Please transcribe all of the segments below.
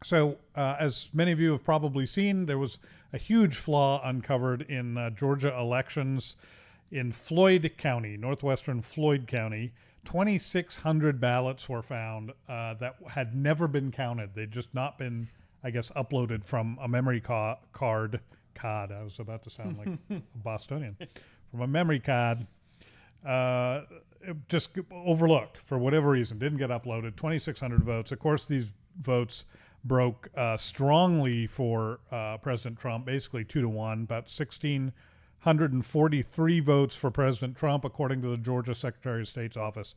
So, as many of you have probably seen, there was a huge flaw uncovered in Georgia elections in Floyd County, northwestern Floyd County. 2,600 ballots were found that had never been counted. They'd just not been, I guess, uploaded from a memory card. I was about to sound like a Bostonian. From a memory card. Just overlooked for whatever reason, didn't get uploaded. 2,600 votes. Of course, these votes broke strongly for President Trump, basically 2-1, about 1,643 votes for President Trump, according to the Georgia Secretary of State's office,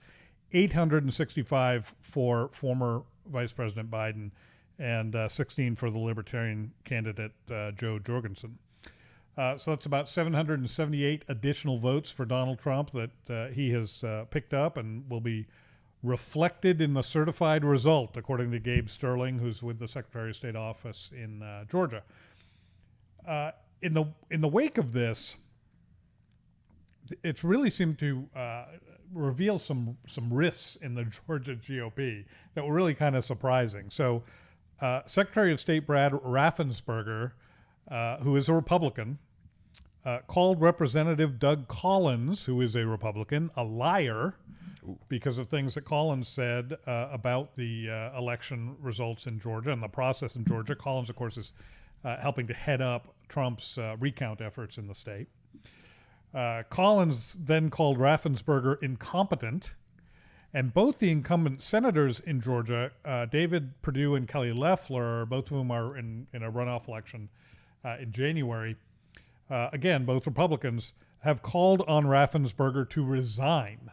865 for former Vice President Biden, and 16 for the Libertarian candidate Joe Jorgensen. So that's about 778 additional votes for Donald Trump that he has picked up and will be reflected in the certified result, according to Gabe Sterling, who's with the Secretary of State office in Georgia. In the wake of this, it's really seemed to reveal some rifts in the Georgia GOP that were really kind of surprising. So, Secretary of State Brad Raffensperger, who is a Republican, called Representative Doug Collins, who is a Republican, a liar because of things that Collins said about the election results in Georgia and the process in Georgia. Collins, of course, is helping to head up Trump's recount efforts in the state. Collins then called Raffensperger incompetent, and both the incumbent senators in Georgia, David Perdue and Kelly Loeffler, both of whom are in a runoff election in January, again, both Republicans, have called on Raffensperger to resign.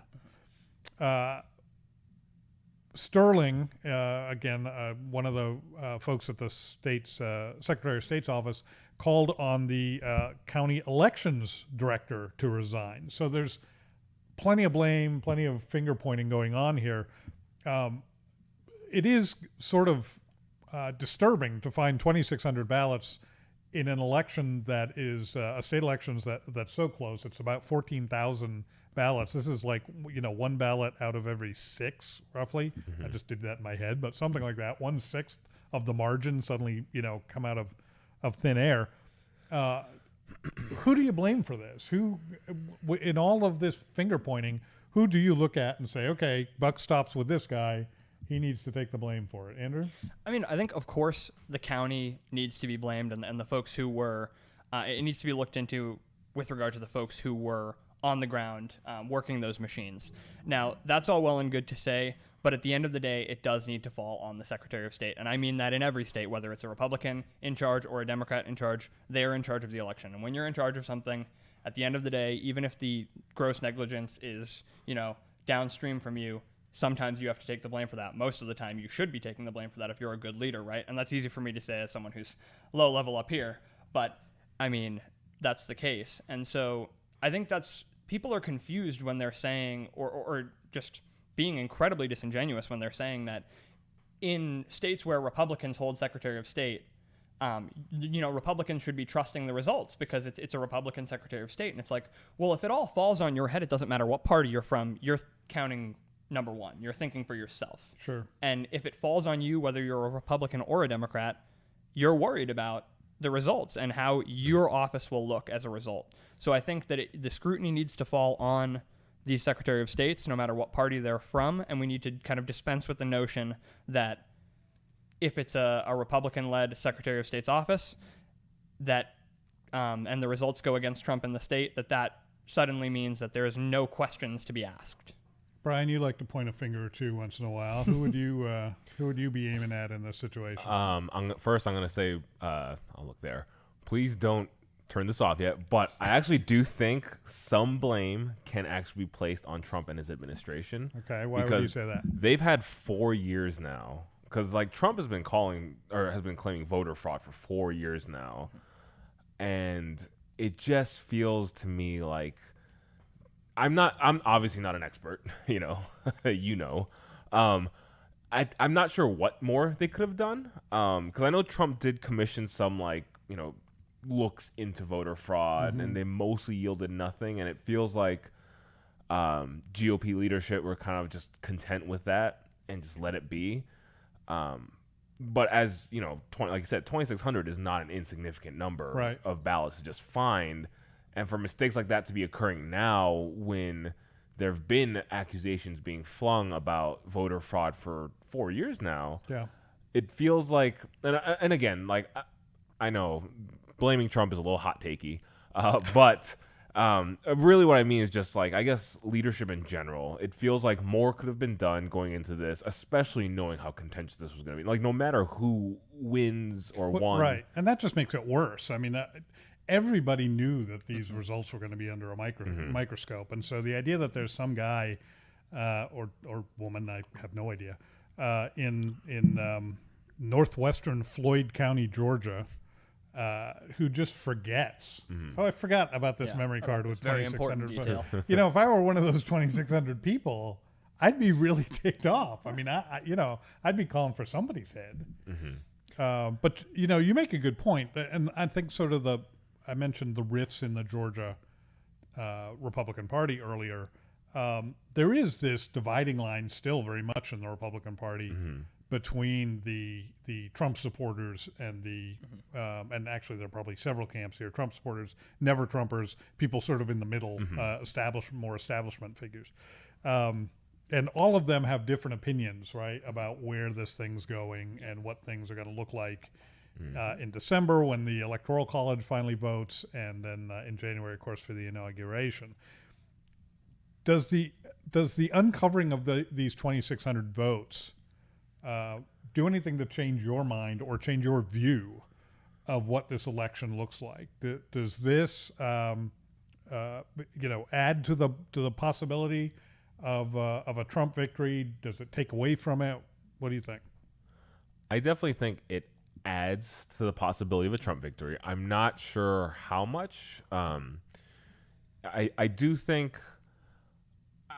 Sterling, again, one of the folks at the state's Secretary of State's office, called on the county elections director to resign. So there's plenty of blame, plenty of finger pointing going on here. It is sort of disturbing to find 2,600 ballots in an election that is a state elections that's so close. It's about 14,000 ballots. This is like, one ballot out of every 6, roughly. I just did that in my head, but something like that. 1/6 of the margin suddenly, come out of thin air. Who do you blame for this? Who, in all of this finger pointing, who do you look at and say, okay, buck stops with this guy, he needs to take the blame for it? Andrew? I mean, I think, of course, the county needs to be blamed, and the folks who were, it needs to be looked into with regard to the folks who were on the ground working those machines. Now, that's all well and good to say, but at the end of the day, it does need to fall on the Secretary of State. And I mean that in every state, whether it's a Republican in charge or a Democrat in charge, they're in charge of the election. And when you're in charge of something, at the end of the day, even if the gross negligence is, downstream from you, sometimes you have to take the blame for that. Most of the time, you should be taking the blame for that if you're a good leader, right? And that's easy for me to say as someone who's low level up here. But, I mean, that's the case. And so I think people are confused when they're saying, or just being incredibly disingenuous when they're saying that in states where Republicans hold Secretary of State, Republicans should be trusting the results because it's a Republican Secretary of State. And it's like, well, if it all falls on your head, it doesn't matter what party you're from, you're counting number one. You're thinking for yourself. Sure. And if it falls on you, whether you're a Republican or a Democrat, you're worried about the results and how your office will look as a result. So I think that the scrutiny needs to fall on the Secretary of States, no matter what party they're from, and we need to kind of dispense with the notion that if it's a Republican-led Secretary of State's office, that and the results go against Trump in the state, that suddenly means that there is no questions to be asked. Brian, you like to point a finger or two once in a while. Who would you be aiming at in this situation? First, I'm going to say, I'll look there. Please don't turn this off yet, but I actually do think some blame can actually be placed on Trump and his administration. Okay, why would you say that? They've had 4 years now, because Trump has been claiming voter fraud for 4 years now, and it just feels to me like I'm obviously not an expert, I'm not sure what more they could have done, because I know Trump did commission some looks into voter fraud, and they mostly yielded nothing, and it feels like GOP leadership were kind of just content with that and just let it be. but as you know, like I said, 2,600 is not an insignificant number of ballots to just find, and for mistakes like that to be occurring now, when there have been accusations being flung about voter fraud for 4 years now, it feels like, and again, like I know blaming Trump is a little hot takey, but. Really what I mean is just like, I guess, leadership in general. It feels like more could have been done going into this, especially knowing how contentious this was going to be. Like, no matter who wins or won. Right. And that just makes it worse. I mean, everybody knew that these results were going to be under a microscope. And so the idea that there's some guy or woman, I have no idea, in northwestern Floyd County, Georgia, who just forgets. Oh, I forgot about this memory card with 2,600. You know, if I were one of those 2,600 people, I'd be really ticked off. I mean, I'd be calling for somebody's head. But you know, you make a good point, and I think sort of I mentioned the rifts in the Georgia Republican Party earlier. There is this dividing line still very much in the Republican Party. Between the Trump supporters and and actually there are probably several camps here: Trump supporters, never Trumpers, people sort of in the middle, more establishment figures, and all of them have different opinions, right, about where this thing's going and what things are going to look like in December when the Electoral College finally votes, and then in January, of course, for the inauguration. Does the uncovering of these 2,600 votes do anything to change your mind or change your view of what this election looks like? Does this, add to the possibility of a Trump victory? Does it take away from it? What do you think? I definitely think it adds to the possibility of a Trump victory. I'm not sure how much. I do think.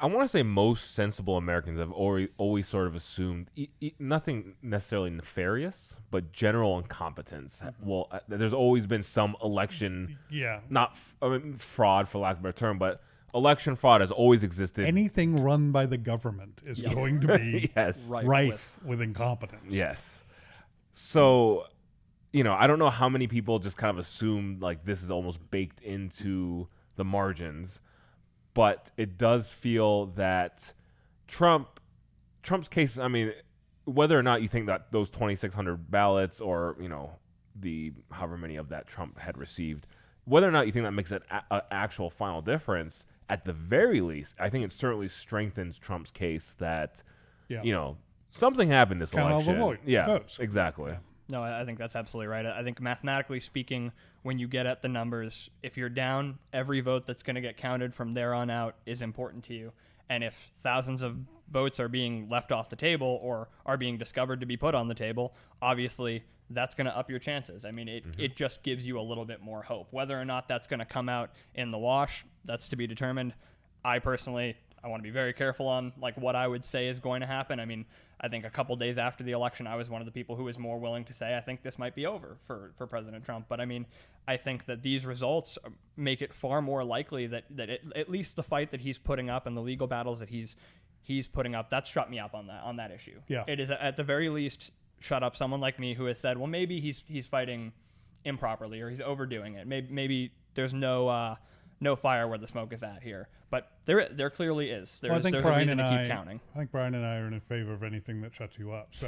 I want to say most sensible Americans have always sort of assumed nothing necessarily nefarious, but general incompetence. Well, there's always been some election, fraud, for lack of a better term, but election fraud has always existed. Anything run by the government is going to be rife with incompetence. Yes. So, I don't know how many people just kind of assume like this is almost baked into the margins. But it does feel that Trump's case, I mean, whether or not you think that those 2,600 ballots or, the however many of that Trump had received, whether or not you think that makes an actual final difference, at the very least, I think it certainly strengthens Trump's case that, something happened this election. Votes. Exactly. Yeah. No, I think that's absolutely right. I think mathematically speaking, when you get at the numbers, if you're down, every vote that's going to get counted from there on out is important to you. And if thousands of votes are being left off the table or are being discovered to be put on the table, obviously that's going to up your chances. I mean, it just gives you a little bit more hope. Whether or not that's going to come out in the wash, that's to be determined. I want to be very careful on like what I would say is going to happen. I mean, I think a couple days after the election, I was one of the people who was more willing to say, I think this might be over for President Trump. But I mean, I think that these results make it far more likely that at least the fight that he's putting up and the legal battles that he's putting up, that shut me up on that issue. Yeah. It is at the very least shut up someone like me who has said, well, maybe he's fighting improperly or he's overdoing it. Maybe there's no fire where the smoke is at here. But there clearly is. There's a reason to keep counting. I think Brian and I are in favor of anything that shuts you up. So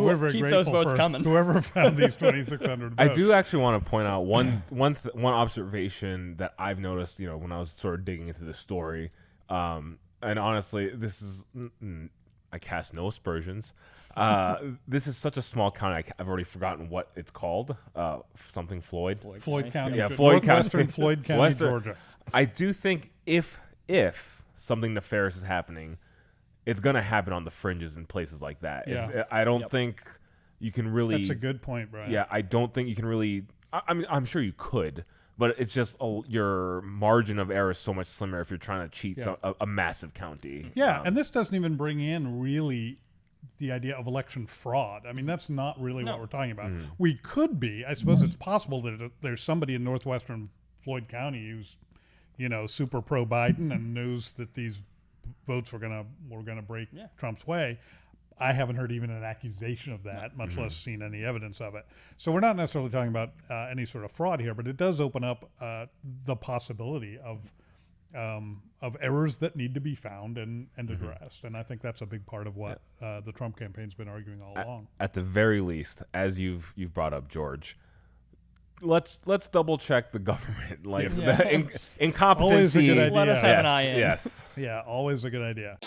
we're very keep grateful those votes for coming. Whoever found these 2,600 votes. I do actually want to point out one observation that I've noticed, when I was sort of digging into this story. And honestly, this is I cast no aspersions. This is such a small county. I've already forgotten what it's called. Something Floyd. Floyd County. Yeah, Floyd County. Western Floyd County, Georgia. I do think if something nefarious is happening, it's going to happen on the fringes in places like that. Yeah. I don't think you can really. That's a good point, Brian. Yeah, I don't think you can really. I mean, I'm sure you could, but it's just your margin of error is so much slimmer if you're trying to cheat a massive county. Yeah, and this doesn't even bring in really the idea of election fraud. I mean, that's not really what we're talking about. We could be. I suppose it's possible that there's somebody in northwestern Floyd County who's, super pro Biden and knows that these votes were gonna break Trump's way. I haven't heard even an accusation of that, much less seen any evidence of it. So we're not necessarily talking about any sort of fraud here, but it does open up the possibility of errors that need to be found and addressed. And I think that's a big part of what the Trump campaign's been arguing all along. At the very least, as you've brought up, George, let's double check the government, like the incompetency. Always a good idea. Let us have an eye in. Yes. Yeah, always a good idea.